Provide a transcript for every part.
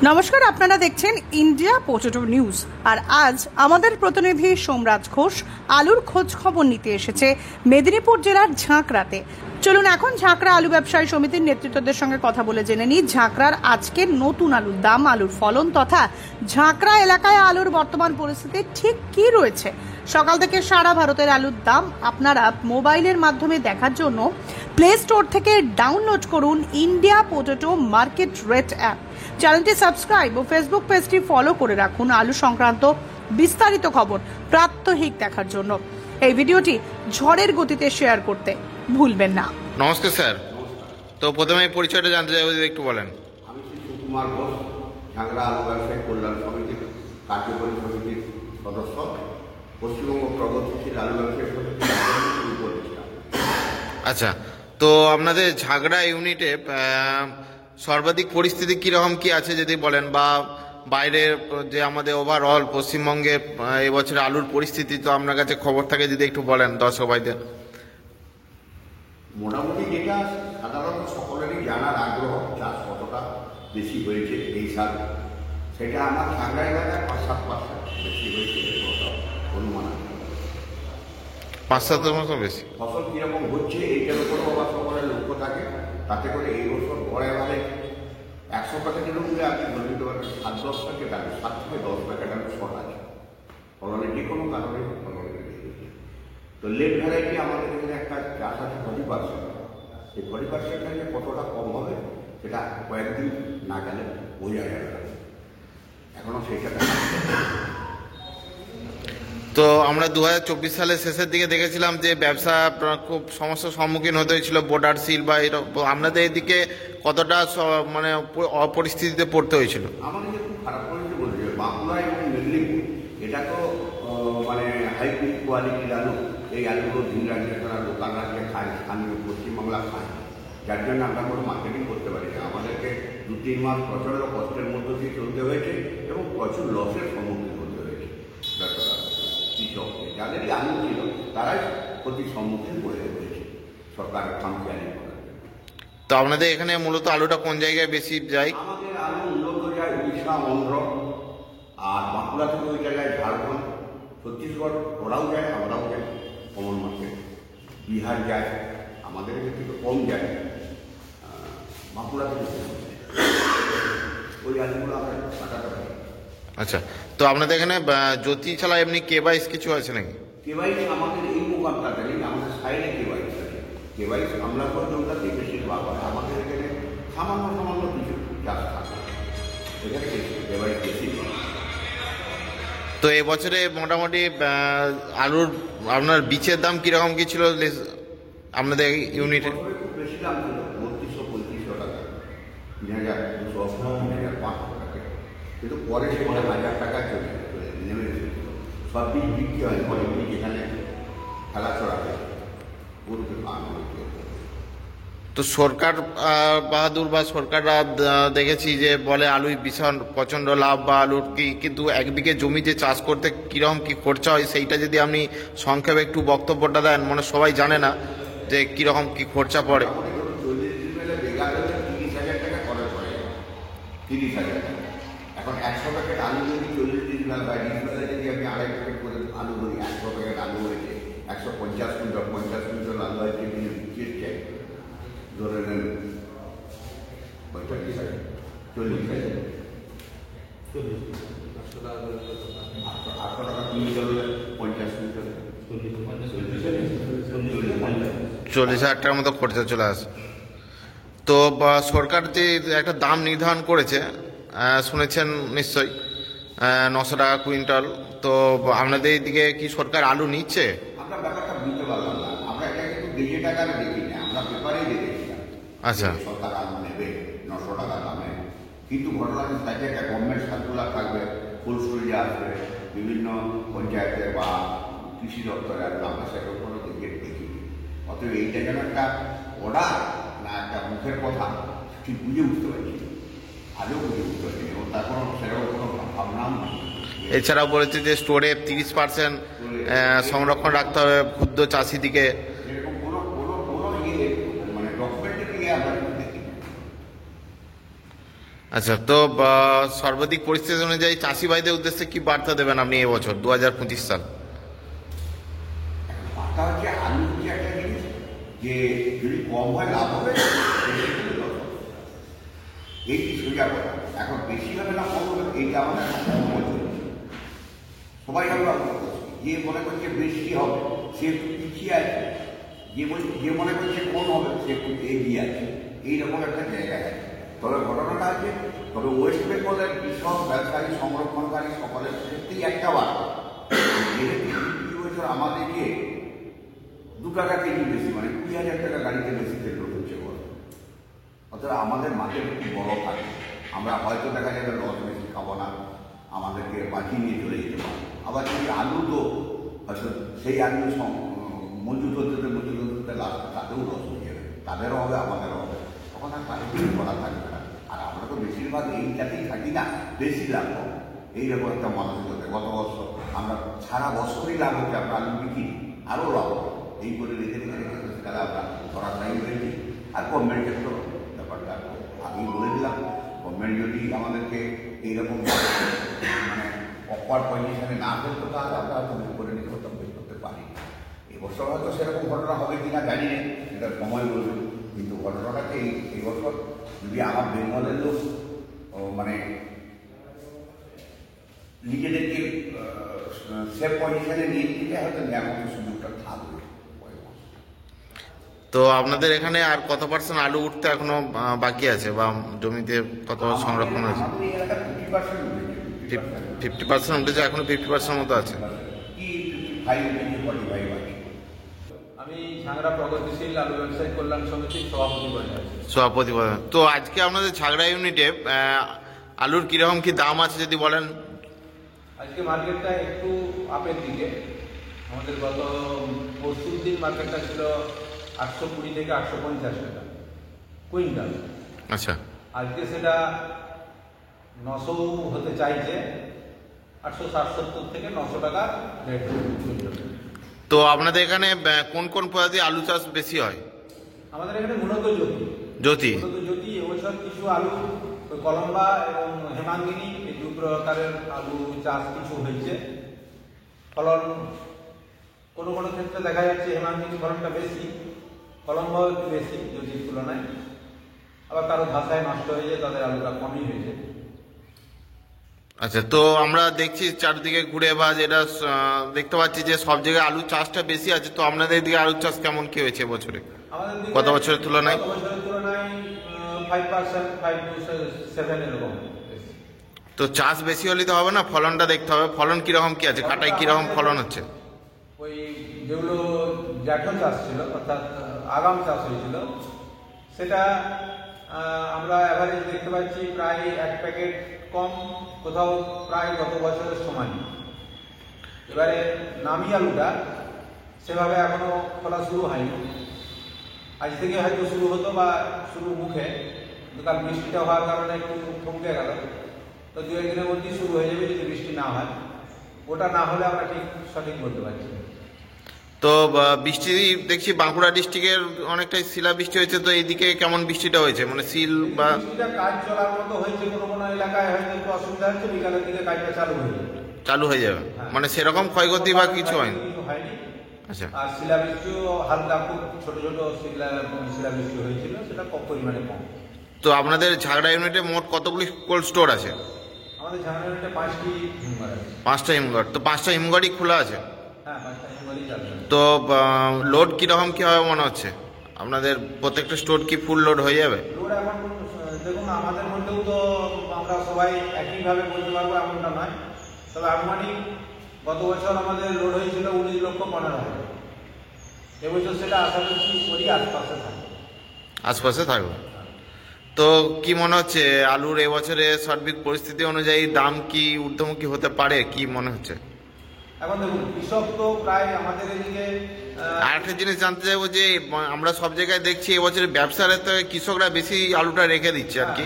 নমস্কার, আপনারা দেখছেন ইন্ডিয়া পোটেটো নিউজ। আর আজ আমাদের প্রতিনিধি সোমরাজ ঘোষ আলুর খোঁজ খবর নিতে এসেছে মেদিনীপুর জেলার ঝাঁকড়াতে। চলুন এখন ঝাঁকড়া আলু ব্যবসায়ী সমিতির নেতৃত্বদের সঙ্গে কথা বলে জেনে নিই ঝাঁকড়ার আজকের নতুন আলুর দাম, আলুর ফলন তথা ঝাঁকড়া এলাকায় আলুর বর্তমান পরিস্থিতি ঠিক কি রয়েছে। সকাল থেকে সারা ভারতের আলুর দাম আপনারা মোবাইলের মাধ্যমে দেখার জন্য প্লে স্টোর থেকে ডাউনলোড করুন India potato market rate app. চ্যানেলটি সাবস্ক্রাইব ও ফেসবুক পেজটি ফলো করে রাখুন আলু সংক্রান্ত বিস্তারিত খবর প্রাত্যহিক দেখার জন্য। এই ভিডিওটি ঝড়ের গতিতে শেয়ার করতে ভুলবেন না। নমস্কার স্যার, তো প্রথমে পরিচয়টা জানতে চাই, যদি একটু বলেন। আমি শ্রী সুকুমার ঘোষ, ঝাঁকড়া আলু ব্যবসায়ী কল্যাণ সমিতির কার্যকরী সমিতির সদস্য। পশ্চিমবঙ্গ প্রগতিশীল আলু ব্যবসায়ী সমিতি শুরু করেছিলাম। আচ্ছা, তো আপনাদের ঝাঁকড়া ইউনিটে সর্বাধিক পরিস্থিতি কীরকম কি আছে যদি বলেন, বা বাইরের যে আমাদের ওভারঅল পশ্চিমবঙ্গে এবছর আলুর পরিস্থিতি তো আপনার কাছে খবর থাকে, যদি একটু বলেন দর্শক ভাইদের। মোটামুটি যেটা সাধারণত সকলেরই জানার আগ্রহ, চাষ কতটা বেশি হয়েছে এই সাল, সেটা আমার ঝাঁকড়া এলাকায় ৫-৭% বেশি হয়েছে অনুমান। ৫-৭ মতো বেশি ফসল কীরকম হচ্ছে এইটার উপরেও আবার সকলের লক্ষ্য থাকে। তাতে করে এই বছর গড়ে মানে ১০০ প্যাকেটের উপরে আপনি ধরে নিতে পারবেন ৭-১০ প্যাকেট আলু, ৭ থেকে ১০ প্যাকেট আলু শর্ট আছে ফলনে, যে কোনো কারণে ফলনে বেশি হয়েছে। তো লেট ভ্যারাইটি আমাদের এখানে একটা চাষ আছে 40%। এই 40%টা যে কতটা কম হবে সেটা কয়েকদিন না গেলে বোঝা যাবে না, এখনও সেইটা তো আমরা ২০২৪ সালের শেষের দিকে দেখেছিলাম যে ব্যবসা খুব সমস্যার সম্মুখীন হতে হয়েছিল, বর্ডার সিল বা এরকম। আপনাদের এদিকে কতটা মানে অপরিস্থিতিতে পড়তে হয়েছিল? আমাদের যে খুব খারাপ পরিস্থিতি বলছে বাঁকুড়া এবং মেদিনীপুর, এটা তো মানে হাইব্রিড কোয়ালিটির আলু। এই আলুগুলো ভিন রাজ্যের তারা লোকাল রাজ্যে খায়, স্থানীয় পশ্চিমবাংলা খায়, যার জন্য আমরা কোনো মার্কেটিং করতে পারি না। আমাদেরকে ২-৩ মাস প্রচণ্ড কষ্টের মধ্য দিয়ে চলতে হয়েছে এবং প্রচুর লসের সম্মুখীন হতে হয়েছে। কৃষক যাদেরই আলু ছিল তারাই ক্ষতির সম্মুখীন করে হয়েছে সরকারের খামখেয়ালি করার জন্য। তো আপনাদের এখানে মূলত আলুটা কোন জায়গায় বেশি যায়? আমাদের আলু মূলত যায় উড়িষ্যা, অন্ধ্র, আর বাঁকুড়া থেকে ওই জায়গায় ঝাড়খণ্ড, ছত্তিশগড়, ওরাও যায়, আমরাও যাই কমন মার্কেট। বিহার যায়, আমাদের এখানে থেকে কম যায়, বাঁকুড়া থেকে ওই আলুগুলো আমরা কাটাতে পারি। আচ্ছা, তো আপনাদের এখানে জ্যোতি ছাড়া এমনি কেবাইস কিছু আছে নাকি? কেবাইস আমাদের এই মোকামটাতে নেই, আমাদের সাইডে কেবাইস আছে। কেবাইস আমরা পর্যন্ত বেশিরভাগ হয়, আমাদের এখানে সামান্য কিছু চাষ থাকে, এখানে কেবাইস বেশি। তো এবছরে মোটামুটি আলুর আপনার বীজের দাম কীরকম কী ছিল আপনাদের ইউনিটে? খুব বেশি দাম ছিল ৩২০০-৩৫০০ টাকা, ৩,২০০, ৩,৫০০ টাকা, কিন্তু পরে সেটা ১,০০০ টাকা চলে নেমে এসেছিল। সব বীজ বিক্রি হয়, অনেক বীজ এখানে খেলাচড়া হয়, করতে পান। তো সরকার বাহাদুর বা সরকাররা দেখেছি যে বলে আলুই ভীষণ প্রচণ্ড লাভ বা আলুর কি, কিন্তু এক বিঘে জমি যে চাষ করতে কীরকম কী খরচা হয় সেইটা যদি আপনি সংক্ষেপে একটু বক্তব্যটা দেন, মানে সবাই জানে না যে কীরকম কী খরচা পড়ে। 40 দিনে বেগাতে ৩০,০০০ টাকা খরচ পড়ে, ৩০,০০০ টাকা। এখন ১০০ প্যাকেট আলু যদি 40 দিন বেলা হয়, ২০ বেলায় যদি আমি ২.৫ প্যাকেট করে আলু ধরি, ১০০ প্যাকেট আলু হয়েছে ১৫০ কুইন্টাল আলু হয়েছে, তিনি বিক্রির চাই ধরে নেন ৪৫,০০০, ৪০,০০০, ৮০০ টাকা কুইন্টাল, ৫০ কুইন্টাল, ৪০,০০০ টাকার মতো খরচা চলে আসে। তো সরকার যে একটা দাম নির্ধারণ করেছে শুনেছেন নিশ্চয়ই, ৯০০ টাকা কুইন্টাল। তো আপনাদের এইদিকে কি সরকার আলু নিচ্ছে? আমরা ব্যাপারটা বুঝতে পারলাম না, আমরা এটা কিন্তু গেজেট আকারে দেখি না, আমরা পেপারেই দেখেছিলাম। আচ্ছা, সরকার আলু নেবে ৯০০ টাকা দামে, কিন্তু ঘটনা থাকে একটা গভর্নমেন্ট সার্কুলার থাকবে, কোল্ড স্টোরেজে আসবে, বিভিন্ন পঞ্চায়েতে বা কৃষি দপ্তরে আসবে, আমরা সেটার কোনো গেজেট দেখি। অতএব এইটা যেন একটা অর্ডার না একটা মুখের কথা ঠিক বুঝে উঠতে পারছি, আজও বুঝে উঠতে পারছি এবং তার কোনো সেরকম কোনো ভাবনাও নেই। এছাড়াও বলেছে যে স্টোরে 30% সংরক্ষণ রাখতে হবে ক্ষুদ্র চাষিদিকে। এরকম কোনো মানে ডকুমেন্টের দিকে আমরা দেখি। আচ্ছা, তো সর্বাধিক পরিস্থিতি অনুযায়ী চাষি ভাইদের উদ্দেশ্যে কি বার্তা দেবেন আপনি এবছর 2025 সাল? বার্তা হচ্ছে আলু হচ্ছে একটা জিনিস যে যদি কম হয় লাভ হবে, বেশি হলে লস হবে। এই কি সোজা কথা। এখন বেশি হবে না কম হবে, এইটা আমাদের একটা কম হচ্ছে। সবাই আমরা যে মনে করছে বেশি হবে সে একটু পিছিয়ে আছে, যে মনে করছে কম হবে সে একটু এগিয়ে আছে, এইরকম একটা জায়গায় আছে। তবে ঘটনাটা আছে, তবে ওয়েস্ট বেঙ্গলের কৃষক, ব্যবসায়ী, সংরক্ষণকারী সকলের ক্ষেত্রেই একটা বার্তা, যেহেতু বছর আমাদেরকে 2 টাকা কেজি বেশি, মানে 20,000 টাকা গাড়িতে বেশি তেল হচ্ছে বলে। অর্থাৎ আমাদের মাঝে একটু বড় থাকে, আমরা হয়তো দেখা যাবে লস বেশি খাবো না, আমাদেরকে বাঁচিয়ে নিয়ে চলে যেতে পারে। আবার যদি আলু তো হয়তো সেই আলু মজুত হতে লাস্টে তাদেরও লস হয়ে যাবে, তাদেরও হবে আমাদেরও হবে, তখন আর কারো কিছু করা থাকবে না। আর আমরা তো বেশিরভাগ এইটাতেই থাকি না, বেশি লাভ হবে এইরকম একটা মানসিকতা। গত বছর আমরা সারা বছরই লাভ হচ্ছে, আমরা আলু বিক্রি আরও লাভ হবে এই করে রেখে তাহলে আমরা করার টাইম হয়েছি। আর গভর্নমেন্টের তো ব্যাপারটা আগেই বলে দিলাম, গভর্নমেন্ট যদি আমাদেরকে এইরকম মানে অকওয়ার্ড পজিশনে না ফেলতো তাহলে আমরা হয়তো বের করে নিতে হতাম, বের করতে পারি। এবছর হয়তো সেরকম ঘটনা হবে কিনা জানি না, সেটা সময় বলবে। কিন্তু ঘটনাটাকে এই বছর যদি আমার বেঙ্গলের লোক মানে নিজেদেরকে সেফ পজিশনে নিয়ে দিতে হয়তো নেওয়ার মতো সুযোগটা থাকবে। তো আপনাদের এখানে আর কত পার্সেন্ট আলু উঠতে এখনো বাকি আছে, বা জমিতে কত সংরক্ষণ হয়েছে? 50% উঠেছে, এখনো 50% মতো আছে। আমি ঝাংরা প্রগতিশীল আলু ব্যবসায়ী কল্যাণ সমিতির সভাপতি পদে আছি। সভাপতি পদে। তো আজকে আপনাদের ঝাগড়া ইউনিটে আলুর কিরকম কি দাম আছে যদি বলেন? আজকে মার্কেটটা একটু আপের দিকে। আমাদের গত পরশুর দিন মার্কেটটা ছিল 820 থেকে 850 টাকা কুইন্টাল। আচ্ছা, আজকে সেটা 900 হতে চাইছে, 860-70 থেকে 900 টাকা রেট কুইন্টাল। তো আপনাদের এখানে কোন কোন প্রজাতি আলু চাষ বেশি হয়? আমাদের এখানে মূলত জ্যোতি, এবছর কিছু আলু কলম্বা এবং হেমাঙ্গিনী এই 2 প্রকারের আলু চাষ কিছু হয়েছে। ফলন কোনো কোনো ক্ষেত্রে দেখা যাচ্ছে হেমাঙ্গিনী ফলনটা বেশি, কলম্বাও একটু বেশি জ্যোতির তুলনায়। আবার কারো ভাষায় নষ্ট হয়ে যায়, তাদের আলুটা কমই হয়েছে। আচ্ছা, তো আমরা দেখছি চারদিকে ঘুরে বা যেটা দেখতে পাচ্ছি যে সব জায়গায় আলু চাষটা বেশি আছে। তো আপনাদের দিকে আলু চাষ কেমন কি হয়েছে বছরে, গত বছরের তুলনায়? 5%, 5 to 7 এরকম। তো চাষ বেশি হলে তো হবে না, ফলনটা দেখতে হবে। ফলন কিরকম কি আছে, কাটায় কিরকম ফলন হচ্ছে? ওই যেগুলো জ্যাঠো চাষ ছিল, অর্থাৎ আগাম চাষ হয়েছিল, সেটা আমরা অ্যাভারেজ দেখতে পাচ্ছি প্রায় 1 প্যাকেট কম, কোথাও প্রায় গত বছরের সমান। এবারে নামি আলুটা সেভাবে এখনো খোলা শুরু হয়নি, আজ থেকে হয়তো শুরু হতো বা শুরু মুখে, কাল বৃষ্টিটা হওয়ার কারণে একটু থমকে গেল। তো 2-1 দিনের মধ্যেই শুরু হয়ে যাবে যদি বৃষ্টি না হয়। ওটা না হলে আমরা ঠিক সঠিক বলতে পারছি না। তো বৃষ্টি দেখছি বাঁকুড়া ডিস্ট্রিক্টের অনেকটাই শিলাবৃষ্টি হয়েছে। তো এইদিকে কেমন বৃষ্টিটা হয়েছে, মানে শিল বা বৃষ্টিটা কাজ চলার মতো হয়েছে, কোনো কোনো এলাকায় হয়তো একটু অসুবিধা হচ্ছে, বিকালের দিকে কাজটা চালু হয়ে যাবে। মানে সেরকম ক্ষয়ক্ষতি বা কিছু হয়নি? হয়নি। আচ্ছা, আর শিলাবৃষ্টিও হালকা, খুব ছোট ছোট শিলাবৃষ্টি হয়েছিল, সেটা কম পরিমাণে কম। তো আপনাদের ঝাগড়া ইউনিটে মোট কতগুলি কোল্ড স্টোর আছে? আমাদের ঝাগড়া ইউনিটে 5টি হিমঘর আছে। 5টা হিমঘর। তো 5টা হিমঘরই খোলা আছে? হ্যাঁ, 5টা হিমঘরই চালু। তো লোড কিরকম কি হবে মনে হচ্ছে? আপনাদের প্রত্যেকটা স্টোর কি ফুল লোড হয়ে যাবে? লোড এখন দেখুন, আমাদের মধ্যেও তো আমরা সবাই একইভাবে বলতে পারবো এমনটা নয়, তবে আনুমানিক গত বছর আমাদের লোড হয়েছিল 19,15,000। এবছর সেটা আশা করি আশপাশে থাকবে। তো কি মনে হচ্ছে আলুর এবছরে সার্বিক পরিস্থিতি অনুযায়ী দাম কি ঊর্ধ্বমুখী হতে পারে, কি মনে হচ্ছে? এখন দেখুন, কৃষক তো প্রায় আমাদের এদিকে। আরেকটা জিনিস জানতে চাইবো যে আমরা সব জায়গায় দেখছি এবছরে ব্যবসার থেকে কৃষকরা বেশি আলুটা রেখে দিচ্ছে আর কি।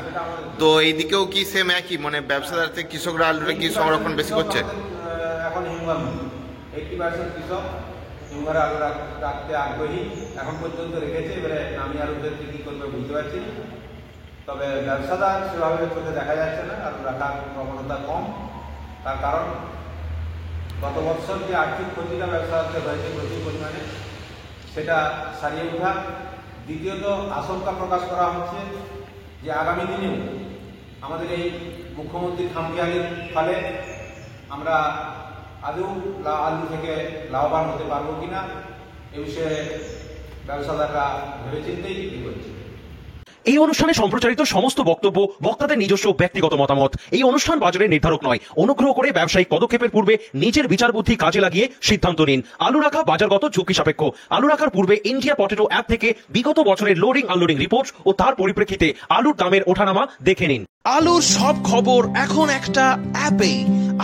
তো এইদিকেও কি সেম একই, মানে ব্যবসাদার থেকে কৃষকরা আলুটা কি সংরক্ষণ বেশি করছে? এখন হিমঘর 80% কৃষক হিমঘরে আলু রাখতে আগ্রহী, এখন পর্যন্ত রেখেছে। এবারে নামি আলুদের কি করবে বুঝতে পারছি। তবে ব্যবসাদার সেভাবে চোখে দেখা যাচ্ছে না, আলু রাখার প্রবণতা কম। তার কারণ গত বছর যে আর্থিক ক্ষতিটা ব্যবসাদারদের হয়েছে প্রচুর পরিমাণে, সেটা সারিয়ে ওঠা। দ্বিতীয়ত আশঙ্কা প্রকাশ করা হচ্ছে যে আগামী দিনেও আমাদের এই মুখ্যমন্ত্রীর খামখেয়ালির ফলে আমরা আদৌ আলু থেকে লাভবান হতে পারবো কিনা এ বিষয়ে ব্যবসাদাররা ভেবেচিন্তেই এগোচ্ছে। এই অনুষ্ঠানে সম্প্রচারিত সমস্ত বক্তব্য বক্তাদের নিজস্ব ব্যক্তিগত মতামত। এই অনুষ্ঠান বাজারের নির্ধারক নয়। অনুগ্রহ করে ব্যবসায়িক পদক্ষেপের পূর্বে নিজের বিচার বুদ্ধি কাজে লাগিয়ে সিদ্ধান্ত নিন। আলু রাখা বাজারগত ঝুঁকি সাপেক্ষ। আলু রাখার পূর্বে ইন্ডিয়া পটেটো অ্যাপ থেকে বিগত বছরের লোডিং আনলোডিং রিপোর্ট ও তার পরিপ্রেক্ষিতে আলুর দামের ওঠানামা দেখে নিন। আলুর সব খবর এখন একটা অ্যাপেই।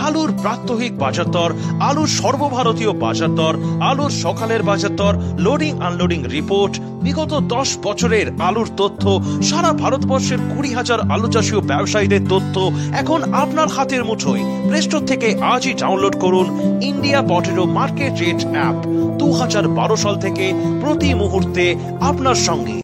আলুর প্রাত্যহিক বাজার দর, আলুর সর্বভারতীয় বাজার দর, আলুর সকালের বাজার দর, লোডিং আনলোডিং রিপোর্ট, বিগত 10 বছরের আলুর তথ্য, সারা ভারতবর্ষের 20,000 আলু চাষী ও ব্যবসায়ীদের তথ্য এখন আপনার হাতের মুঠোয়। প্লে স্টোর থেকে আজই ডাউনলোড করুন India potato market rate app. 2012 সাল থেকে প্রতি মুহূর্তে আপনার সঙ্গে।